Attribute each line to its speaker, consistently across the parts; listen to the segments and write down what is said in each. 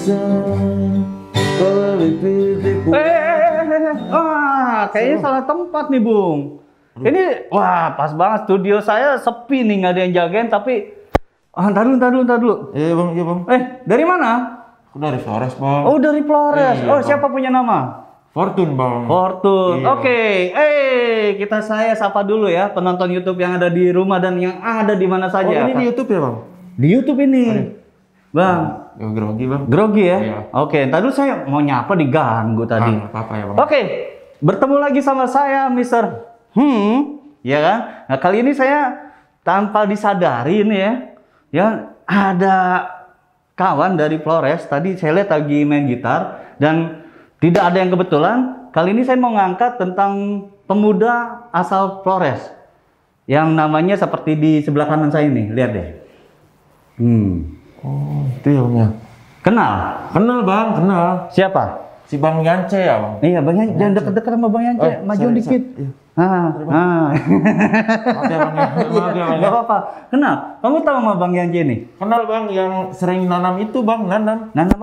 Speaker 1: bisa pelipitiku.
Speaker 2: Wah, kayaknya salah tempat nih, Bung. Ini, wah, pas banget. Studio saya sepi nih, nggak ada yang jagain, tapi... Ntar dulu.
Speaker 1: Iya bang.
Speaker 2: Dari mana?
Speaker 1: Aku dari Flores bang.
Speaker 2: Oh, dari Flores.
Speaker 1: Iya,
Speaker 2: Oh,
Speaker 1: Bang.
Speaker 2: siapa punya nama?
Speaker 1: Fortune bang.
Speaker 2: Fortune.
Speaker 1: Iya.
Speaker 2: Oke. Saya sapa dulu ya penonton YouTube yang ada di rumah dan yang ada di mana
Speaker 1: Oh
Speaker 2: saja.
Speaker 1: ini di YouTube ya bang?
Speaker 2: Di YouTube ini. Bang,
Speaker 1: Ya, grogi bang.
Speaker 2: grogi ya?
Speaker 1: Iya.
Speaker 2: Oke, tadi saya mau nyapa diganggu tadi.
Speaker 1: Apa ya bang?
Speaker 2: Oke, bertemu lagi sama saya Mr. Ya kan? Nah, kali ini saya tanpa disadari nih ya ada kawan dari Flores. Tadi saya lihat lagi main gitar dan tidak ada yang kebetulan. Kali ini saya mau ngangkat tentang pemuda asal Flores yang namanya seperti di sebelah kanan saya ini. Lihat deh.
Speaker 1: Oh itu ya bang ya.
Speaker 2: Kenal?
Speaker 1: Kenal bang, kenal.
Speaker 2: Siapa?
Speaker 1: Si Bang Yance ya bang?
Speaker 2: Iya, Bang Yance. Jangan deket-deket sama Bang Yance. Maju dikit.
Speaker 1: Iya.
Speaker 2: Maaf
Speaker 1: ya bang ya. Maaf ya bang.
Speaker 2: Gak apa-apa. Kenal? Kamu tahu sama Bang Yance ini?
Speaker 1: Kenal bang yang sering nanam itu bang, nanam.
Speaker 2: Nanam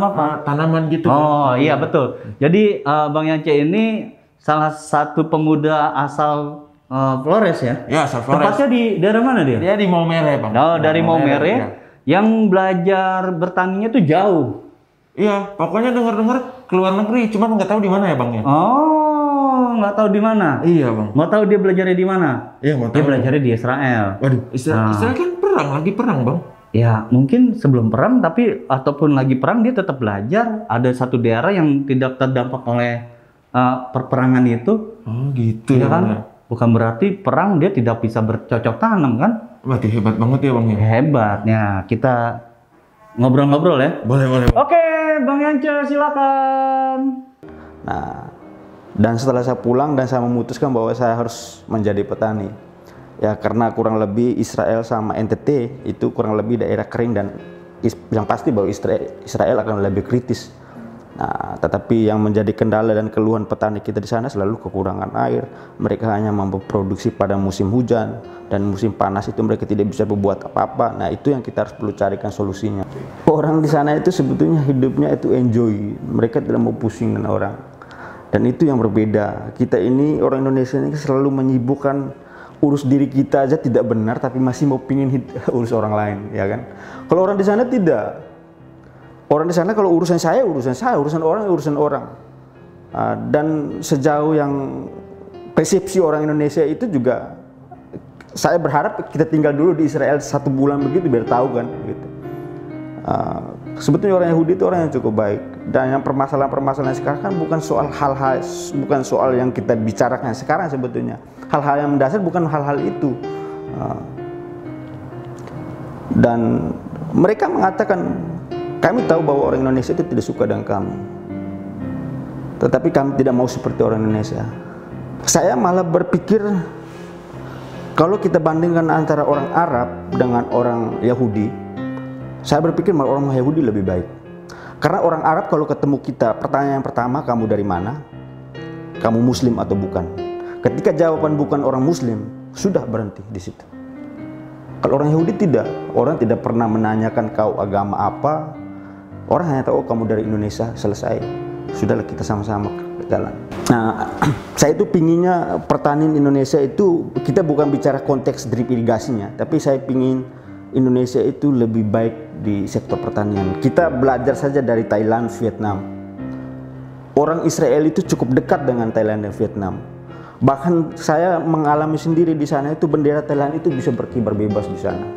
Speaker 2: apa?
Speaker 1: Tanaman gitu.
Speaker 2: Oh
Speaker 1: bang.
Speaker 2: iya betul. Jadi Bang Yance ini salah satu pemuda asal Flores ya?
Speaker 1: Ya asal Flores.
Speaker 2: Tempatnya di daerah mana dia?
Speaker 1: Dia di Maumere bang.
Speaker 2: Oh dari Maumere.
Speaker 1: Iya.
Speaker 2: Yang belajar bertaninya tuh jauh.
Speaker 1: Iya, pokoknya dengar-dengar ke luar negeri, cuman nggak tahu di mana ya bang ya.
Speaker 2: Oh, nggak tahu di mana?
Speaker 1: Iya bang.
Speaker 2: Mau tahu dia belajarnya di mana?
Speaker 1: Iya mau
Speaker 2: Dia
Speaker 1: tahu.
Speaker 2: belajarnya di Israel.
Speaker 1: Waduh, Israel kan lagi perang bang.
Speaker 2: Ya, mungkin sebelum perang, tapi ataupun lagi perang dia tetap belajar. Ada satu daerah yang tidak terdampak oleh perperangan itu.
Speaker 1: Oh gitu
Speaker 2: Ya
Speaker 1: ya
Speaker 2: kan?
Speaker 1: bang.
Speaker 2: Bukan berarti perang dia tidak bisa bercocok tanam kan?
Speaker 1: Berarti hebat banget ya bang ya.
Speaker 2: Hebatnya kita ngobrol-ngobrol ya.
Speaker 1: Boleh bang.
Speaker 2: Oke, Bang Yance silakan.
Speaker 3: Nah, dan setelah saya pulang dan saya memutuskan bahwa saya harus menjadi petani. Ya karena kurang lebih Israel sama NTT itu kurang lebih daerah kering dan yang pasti bahwa Israel akan lebih kritis. Nah, tetapi yang menjadi kendala dan keluhan petani kita di sana selalu kekurangan air. Mereka hanya mampu produksi pada musim hujan dan musim panas itu mereka tidak bisa berbuat apa-apa. Nah, itu yang kita harus perlu carikan solusinya. Orang di sana itu sebetulnya hidupnya itu enjoy. Mereka tidak mau pusing dengan orang. Dan itu yang berbeda. Kita ini orang Indonesia ini selalu menyibukkan urus diri kita aja tidak benar, tapi masih mau pingin urus orang lain, ya kan? Kalau orang di sana tidak. Orang di sana kalau urusan saya, urusan orang. Dan sejauh yang persepsi orang Indonesia itu juga, saya berharap kita tinggal dulu di Israel 1 bulan begitu biar tahu kan, gitu. Sebetulnya orang Yahudi itu orang yang cukup baik. Dan yang permasalahan sekarang kan bukan soal yang kita bicarakan sekarang sebetulnya. Hal-hal yang mendasar bukan hal-hal itu. Dan mereka mengatakan, kami tahu bahwa orang Indonesia itu tidak suka dengan kami. Tetapi kami tidak mau seperti orang Indonesia. Saya malah berpikir, kalau kita bandingkan antara orang Arab dengan orang Yahudi, saya berpikir malah orang Yahudi lebih baik. Karena orang Arab kalau ketemu kita, pertanyaan yang pertama, kamu dari mana? Kamu Muslim atau bukan? Ketika jawaban bukan orang Muslim, sudah berhenti di situ. Kalau orang Yahudi tidak, orang tidak pernah menanyakan kau agama apa. Orang hanya tahu, oh, kamu dari Indonesia, selesai. Sudahlah kita sama-sama jalan. Nah, saya itu pinginnya pertanian Indonesia itu, kita bukan bicara konteks drip irigasinya, tapi saya pingin Indonesia itu lebih baik di sektor pertanian. Kita belajar saja dari Thailand, Vietnam. Orang Israel itu cukup dekat dengan Thailand dan Vietnam. Bahkan saya mengalami sendiri di sana itu bendera Thailand itu bisa berkibar bebas di sana.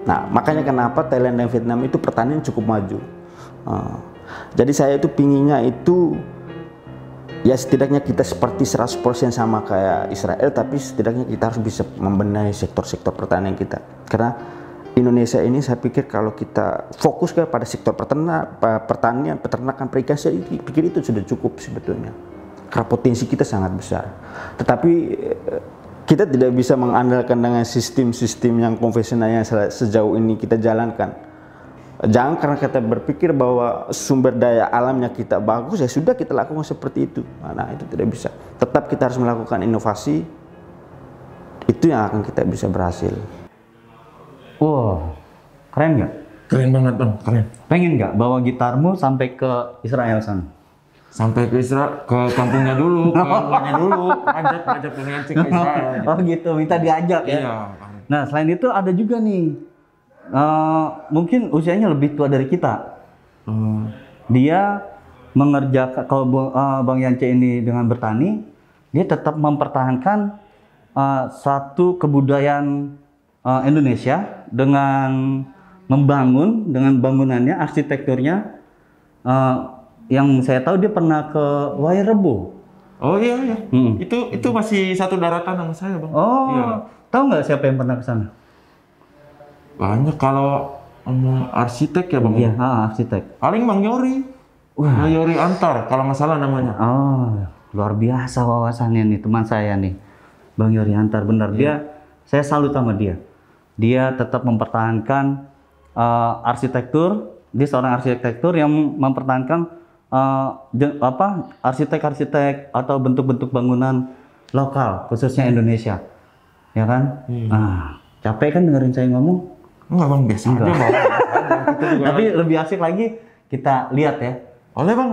Speaker 3: Nah, makanya kenapa Thailand dan Vietnam itu pertanian cukup maju. Jadi saya itu pinginnya itu ya setidaknya kita seperti 100% sama kayak Israel, tapi setidaknya kita harus bisa membenahi sektor-sektor pertanian kita. Karena Indonesia ini saya pikir kalau kita fokus pada sektor pertanian, peternakan, perikan, saya pikir itu sudah cukup sebetulnya. Karena potensi kita sangat besar. Tetapi kita tidak bisa mengandalkan dengan sistem-sistem yang konvensional yang sejauh ini kita jalankan. Jangan karena kita berpikir bahwa sumber daya alamnya kita bagus, ya sudah kita lakukan seperti itu. Nah, itu tidak bisa. Tetap kita harus melakukan inovasi, itu yang akan kita bisa berhasil.
Speaker 2: Wow, keren nggak?
Speaker 1: Keren banget bang, keren.
Speaker 2: Pengen nggak bawa gitarmu sampai ke Israel sana?
Speaker 1: Sampai ke Israel, ke kampungnya dulu, ke rumahnya dulu, ngajak Bang Yance ke Israel.
Speaker 2: Oh gitu, minta diajak ya?
Speaker 1: Iya.
Speaker 2: Nah selain itu ada juga nih, mungkin usianya lebih tua dari kita. Dia mengerjakan, kalau Bang Yance ini dengan bertani, dia tetap mempertahankan satu kebudayaan Indonesia dengan membangun, dengan bangunannya, arsitekturnya. Yang saya tahu dia pernah ke Wairebo.
Speaker 1: Oh iya. Itu masih satu daratan sama saya bang.
Speaker 2: Oh,
Speaker 1: iya.
Speaker 2: Tahu nggak siapa yang pernah ke sana?
Speaker 1: Banyak kalau arsitek ya bang.
Speaker 2: Iya, arsitek.
Speaker 1: Paling Bang Yori.
Speaker 2: Wah.
Speaker 1: Yori Antar kalau nggak salah namanya.
Speaker 2: Oh, luar biasa wawasannya nih teman saya nih, Bang Yori Antar. Benar, saya salut sama dia. Dia tetap mempertahankan arsitektur. Dia seorang arsitektur yang mempertahankan arsitek-arsitek atau bentuk-bentuk bangunan lokal, khususnya Indonesia, ya kan? Capek kan dengerin saya ngomong?
Speaker 1: Enggak bang, biasa aja bang.
Speaker 2: Tapi lebih asik lagi kita lihat ya.
Speaker 1: Boleh bang.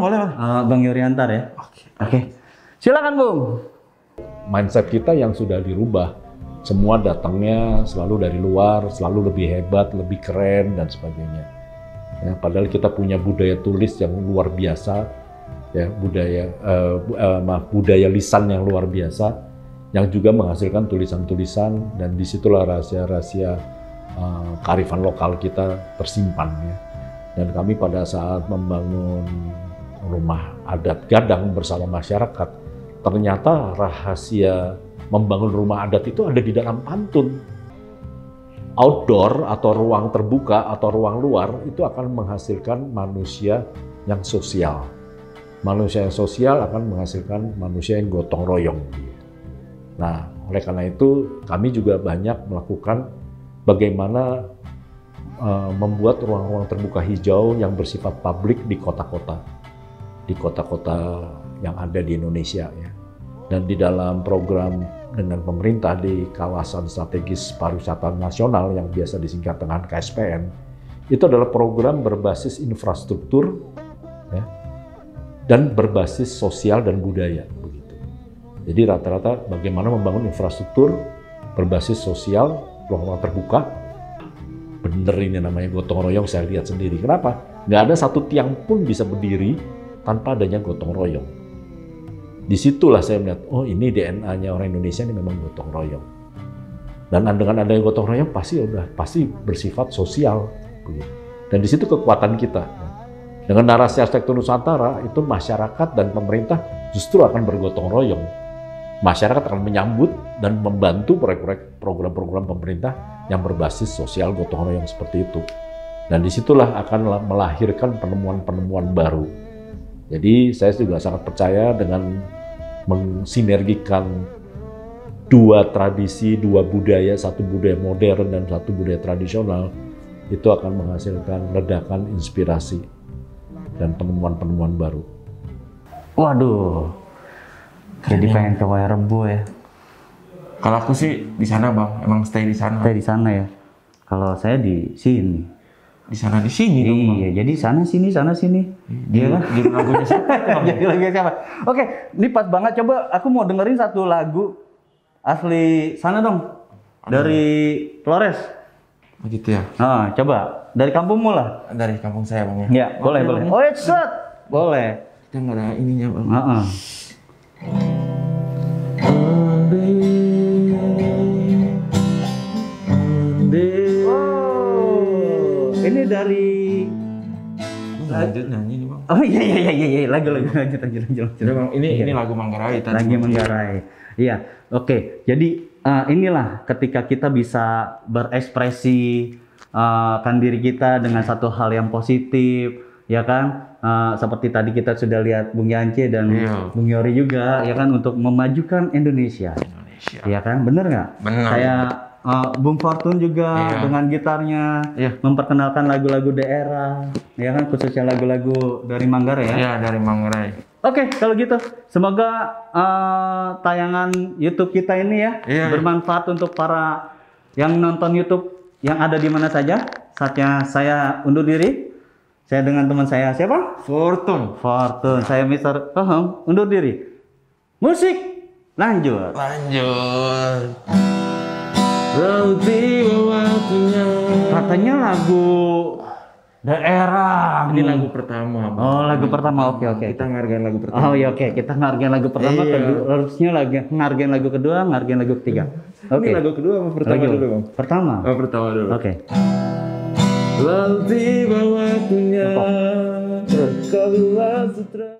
Speaker 2: Bang Yori Antar ya. Oke. Silakan Bung.
Speaker 4: Mindset kita yang sudah dirubah, semua datangnya selalu dari luar, selalu lebih hebat, lebih keren dan sebagainya. Ya, padahal kita punya budaya tulis yang luar biasa, ya budaya lisan yang luar biasa, yang juga menghasilkan tulisan-tulisan, dan disitulah rahasia-rahasia kearifan lokal kita tersimpan. Ya. Dan kami pada saat membangun rumah adat Gadang bersama masyarakat, ternyata rahasia membangun rumah adat itu ada di dalam pantun. Outdoor atau ruang terbuka atau ruang luar itu akan menghasilkan manusia yang sosial. Manusia yang sosial akan menghasilkan manusia yang gotong royong. Nah, oleh karena itu kami juga banyak melakukan bagaimana membuat ruang-ruang terbuka hijau yang bersifat publik di kota-kota yang ada di Indonesia ya. Dan di dalam program dengan pemerintah di kawasan strategis pariwisata nasional yang biasa disingkat dengan KSPN, itu adalah program berbasis infrastruktur ya, dan berbasis sosial dan budaya begitu. Jadi rata-rata bagaimana membangun infrastruktur berbasis sosial, ruang-ruang terbuka. Bener ini namanya gotong royong, saya lihat sendiri. Kenapa? Nggak ada satu tiang pun bisa berdiri tanpa adanya gotong royong. Disitulah saya melihat, oh ini DNA-nya orang Indonesia ini memang gotong royong. Dan dengan adanya gotong royong pasti bersifat sosial. Dan di situ kekuatan kita. Dengan narasi arsitektur Nusantara, itu masyarakat dan pemerintah justru akan bergotong royong. Masyarakat akan menyambut dan membantu proyek-proyek program-program pemerintah yang berbasis sosial gotong royong seperti itu. Dan disitulah akan melahirkan penemuan-penemuan baru. Jadi saya juga sangat percaya dengan mensinergikan dua tradisi, dua budaya, satu budaya modern dan satu budaya tradisional, itu akan menghasilkan ledakan inspirasi dan penemuan-penemuan baru.
Speaker 2: Waduh, jadi pengen ke Wairebo ya.
Speaker 1: Kalau aku sih di sana bang, emang stay di sana.
Speaker 2: Stay di sana ya. Kalau saya di sini.
Speaker 1: Di sana di sini dong bang.
Speaker 2: Iya, jadi sana sini. Iya kan?
Speaker 1: Jadi lagunya siapa?
Speaker 2: Jadi lagunya siapa? Oke, ini pas banget. Coba aku mau dengerin satu lagu asli sana dong. Dari Flores.
Speaker 1: Begitu ya.
Speaker 2: Nah, coba dari kampungmu lah.
Speaker 1: Dari kampung saya bang ya.
Speaker 2: Ya, boleh. Oh, set. Boleh.
Speaker 1: Kita nggak ada ininya bang.
Speaker 2: Ini dari
Speaker 1: lanjut nyanyi nih bang.
Speaker 2: Oh iya, lagu lanjut.
Speaker 1: Udah bang, ini lagu Manggarai tadi.
Speaker 2: Lagi Manggarai. Iya, oke. Jadi inilah ketika kita bisa berekspresi kan diri kita dengan satu hal yang positif, ya kan? Seperti tadi kita sudah lihat Bung Yance dan Bung Yori juga, ya kan, untuk memajukan Indonesia. Ya kan, bener nggak?
Speaker 1: Benar.
Speaker 2: Kayak Bung Fortun juga dengan gitarnya memperkenalkan lagu-lagu daerah, ya kan, khususnya lagu-lagu dari Manggarai ya.
Speaker 1: Iya, dari Manggarai.
Speaker 2: Oke, kalau gitu semoga tayangan YouTube kita ini ya bermanfaat untuk para yang nonton YouTube yang ada di mana saja. saatnya saya undur diri. Saya dengan teman saya, siapa?
Speaker 1: Fortune.
Speaker 2: Fortune. Saya Mr. undur diri. Musik, lanjut.
Speaker 1: Nanti waktunya.
Speaker 2: Katanya lagu daerah.
Speaker 1: Ini lagu pertama. Bang.
Speaker 2: Oh, lagu pertama. Oke.
Speaker 1: Kita ngargain lagu pertama.
Speaker 2: Oh iya, oke. Kita ngargain lagu pertama,
Speaker 1: Iya.
Speaker 2: harusnya ngargain lagu kedua, ngargain lagu ketiga. Oke.
Speaker 1: Ini lagu kedua apa pertama
Speaker 2: Lagu
Speaker 1: dulu, Bang?
Speaker 2: Pertama.
Speaker 1: Oh, pertama dulu.
Speaker 2: Oke.
Speaker 1: Lalu tiba waktunya kau sutra.